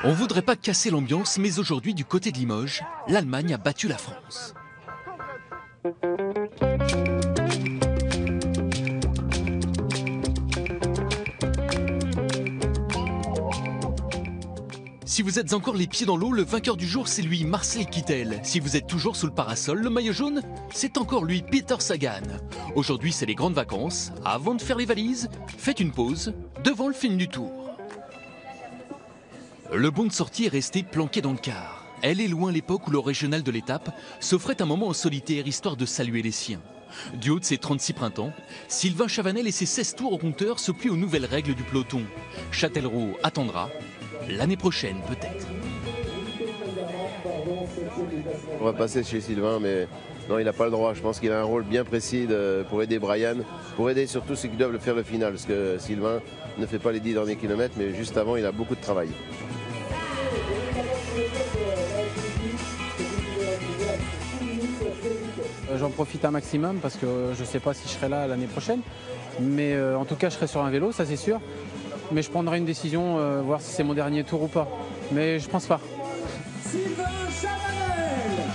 On voudrait pas casser l'ambiance, mais aujourd'hui, du côté de Limoges, l'Allemagne a battu la France. Si vous êtes encore les pieds dans l'eau, le vainqueur du jour, c'est lui, Marcel Kittel. Si vous êtes toujours sous le parasol, le maillot jaune, c'est encore lui, Peter Sagan. Aujourd'hui, c'est les grandes vacances. Avant de faire les valises, faites une pause devant le film du Tour. Le bon de sortie est resté planqué dans le car. Elle est loin l'époque où le régional de l'étape s'offrait un moment en solitaire, histoire de saluer les siens. Du haut de ses 36 printemps, Sylvain Chavanel et ses 16 tours au compteur se plient aux nouvelles règles du peloton. Châtellerault attendra. L'année prochaine, peut-être. On va passer chez Sylvain, mais non, il n'a pas le droit. Je pense qu'il a un rôle bien précis pour aider Brian, pour aider surtout ceux qui doivent faire le final. Parce que Sylvain ne fait pas les 10 derniers kilomètres, mais juste avant, il a beaucoup de travail. J'en profite un maximum parce que je ne sais pas si je serai là l'année prochaine. Mais en tout cas, je serai sur un vélo, ça c'est sûr. Mais je prendrai une décision, voir si c'est mon dernier tour ou pas. Mais je pense pas. Sylvain Chavanel.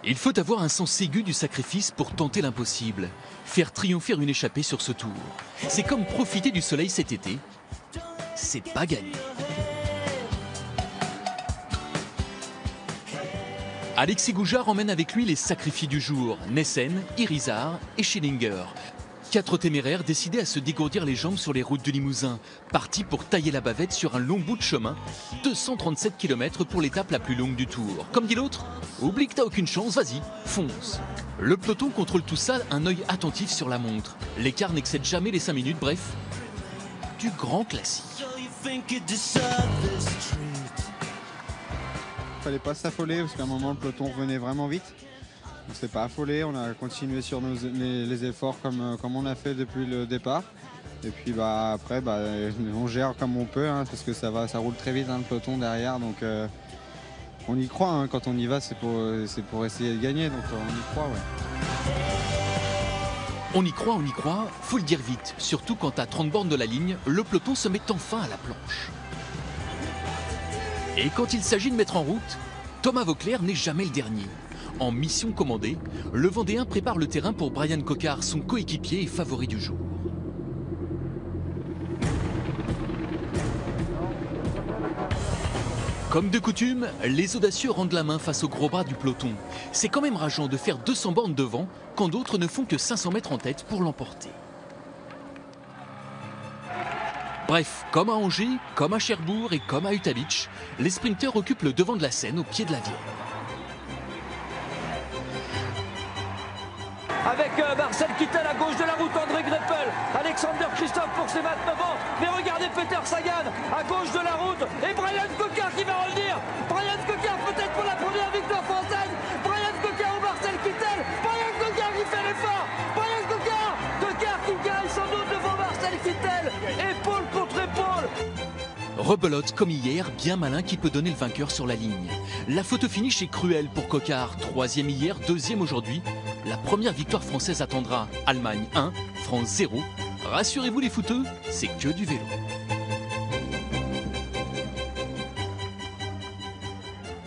Il faut avoir un sens aigu du sacrifice pour tenter l'impossible. Faire triompher une échappée sur ce tour. C'est comme profiter du soleil cet été. C'est pas gagné. Alexis Goujard emmène avec lui les sacrifiés du jour, Nessen, Irizar et Schillinger. 4 téméraires décidés à se dégourdir les jambes sur les routes du Limousin, partis pour tailler la bavette sur un long bout de chemin, 237 km pour l'étape la plus longue du Tour. Comme dit l'autre, oublie que t'as aucune chance, vas-y, fonce. Le peloton contrôle tout ça, un œil attentif sur la montre. L'écart n'excède jamais les 5 minutes, bref, du grand classique. Fallait pas s'affoler parce qu'à un moment le peloton revenait vraiment vite. On s'est pas affolé, on a continué sur les efforts comme on a fait depuis le départ. Et puis après on gère comme on peut parce que ça roule très vite le peloton derrière. Donc on y croit, quand on y va c'est pour essayer de gagner, donc on y croit. Ouais. On y croit, faut le dire vite, surtout quand à 30 bornes de la ligne, le peloton se met enfin à la planche. Et quand il s'agit de mettre en route, Thomas Voeckler n'est jamais le dernier. En mission commandée, le Vendéen prépare le terrain pour Brian Cocard, son coéquipier et favori du jour. Comme de coutume, les audacieux rendent la main face au gros bras du peloton. C'est quand même rageant de faire 200 bornes devant quand d'autres ne font que 500 mètres en tête pour l'emporter. Bref, comme à Angers, comme à Cherbourg et comme à Utabich, les sprinteurs occupent le devant de la scène au pied de la Vienne. Avec Marcel Kittel à gauche de la route, André Greppel, Alexander Christophe pour ses 29 ans. Mais regardez Peter Sagan à gauche de la route et Brian Cocard qui va revenir. Brian Cocard peut-être pour la première victoire française. Brian Cocard ou Marcel Kittel. Brian Cocard qui fait l'effort. Brian Cocard qui gagne sans doute devant Marcel Kittel. Épaule contre épaule. Rebelote comme hier, bien malin qui peut donner le vainqueur sur la ligne. La photo finish est cruelle pour Cocard. 3e hier, 2e aujourd'hui. La première victoire française attendra. Allemagne 1, France 0. Rassurez-vous les footeux, c'est que du vélo.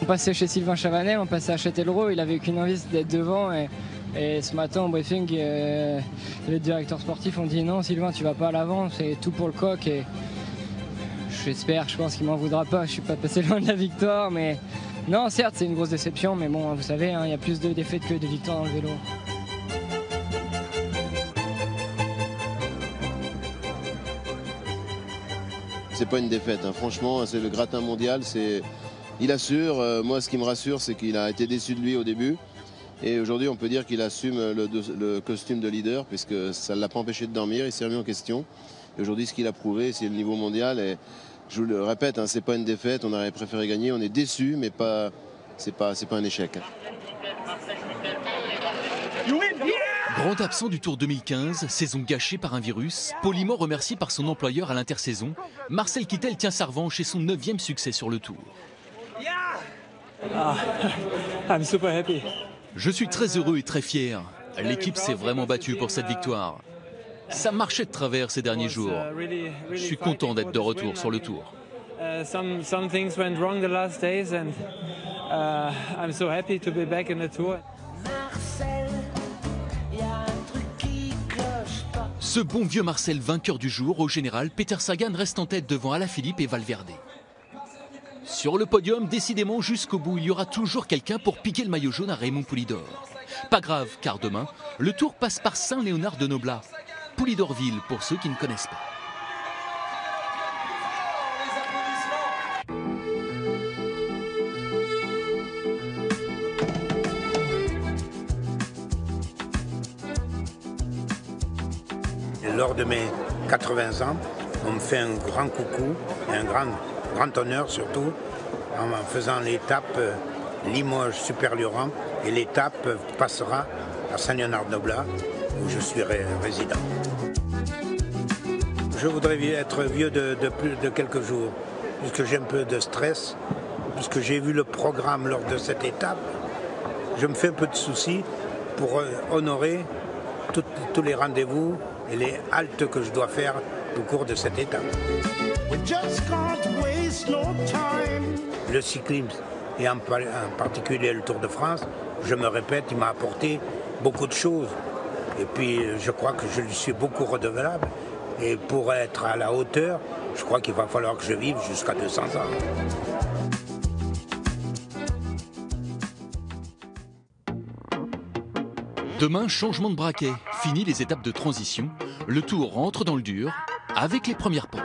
On passait chez Sylvain Chavanel, on passait à Châtellerault, il avait aucune envie d'être devant et ce matin au briefing, les directeurs sportifs ont dit non Sylvain tu vas pas à l'avant, c'est tout pour le coq et je pense qu'il m'en voudra pas, je suis pas passé loin de la victoire mais non certes c'est une grosse déception mais bon vous savez il y a plus de défaites que de victoires dans le vélo. C'est pas une défaite, franchement, c'est le gratin mondial, il assure. Moi, ce qui me rassure, c'est qu'il a été déçu de lui au début. Et aujourd'hui, on peut dire qu'il assume le costume de leader, puisque ça ne l'a pas empêché de dormir, il s'est remis en question. Et aujourd'hui, ce qu'il a prouvé, c'est le niveau mondial. Et je vous le répète, c'est pas une défaite, on aurait préféré gagner, on est déçu, mais c'est pas un échec. Grand absent du Tour 2015, saison gâchée par un virus, poliment remercié par son employeur à l'intersaison, Marcel Kittel tient sa revanche et son 9e succès sur le Tour. I'm super happy. Je suis très heureux et très fier. L'équipe s'est vraiment battue pour cette victoire. Ça marchait de travers ces derniers jours. Je suis content d'être de retour sur le tour. Some things went wrong the last days and I'm so happy to be back in the tour. Ce bon vieux Marcel, vainqueur du jour, au général, Peter Sagan reste en tête devant Alaphilippe et Valverde. Sur le podium, décidément, jusqu'au bout, il y aura toujours quelqu'un pour piquer le maillot jaune à Raymond Poulidor. Pas grave, car demain, le tour passe par Saint-Léonard-de-Noblat, Poulidorville pour ceux qui ne connaissent pas. Lors de mes 80 ans, on me fait un grand coucou et un grand honneur surtout en faisant l'étape Limoges-Super-Lurent et l'étape passera à Saint-Léonard-de-Noblat où je suis résident. Je voudrais être vieux de plus de quelques jours puisque j'ai un peu de stress, puisque j'ai vu le programme lors de cette étape. Je me fais un peu de soucis pour honorer tous les rendez-vous et les haltes que je dois faire au cours de cette étape. Le cyclisme, et en particulier le Tour de France, je me répète, il m'a apporté beaucoup de choses. Et puis je crois que je lui suis beaucoup redevable. Et pour être à la hauteur, je crois qu'il va falloir que je vive jusqu'à 200 ans. Demain, changement de braquet. Fini les étapes de transition. Le tour rentre dans le dur avec les premières pentes.